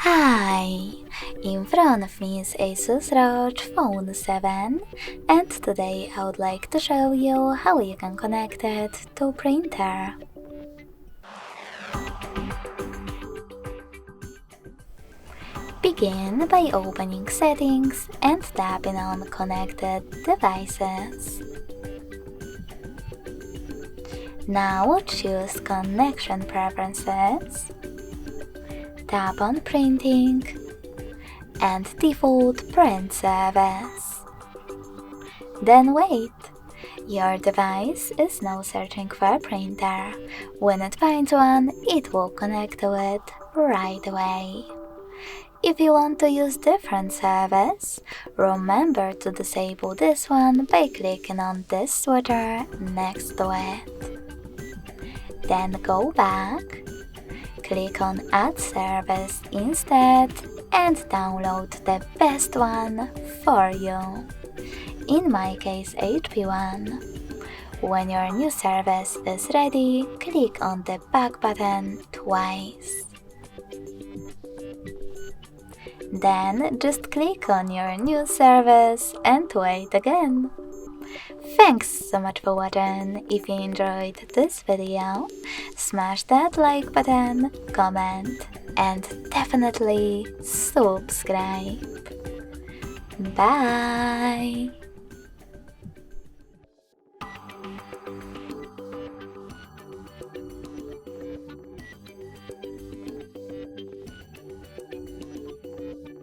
Hi! In front of me is ASUS ROG Phone 7, and today I would like to show you how you can connect it to printer. Begin by opening Settings and tapping on Connected Devices. Now choose Connection Preferences, tap on Printing, and Default Print Service. Then wait. Your device is now searching for a printer. When it finds one, it will connect to it right away. If you want to use different service, remember to disable this one by clicking on this switcher next to it. Then go back, click on Add Service instead, and download the best one for you. In my case, HP1. When your new service is ready, click on the back button twice. Then just click on your new service and wait again. Thanks so much for watching. If you enjoyed this video, smash that like button, comment, and definitely subscribe. Bye!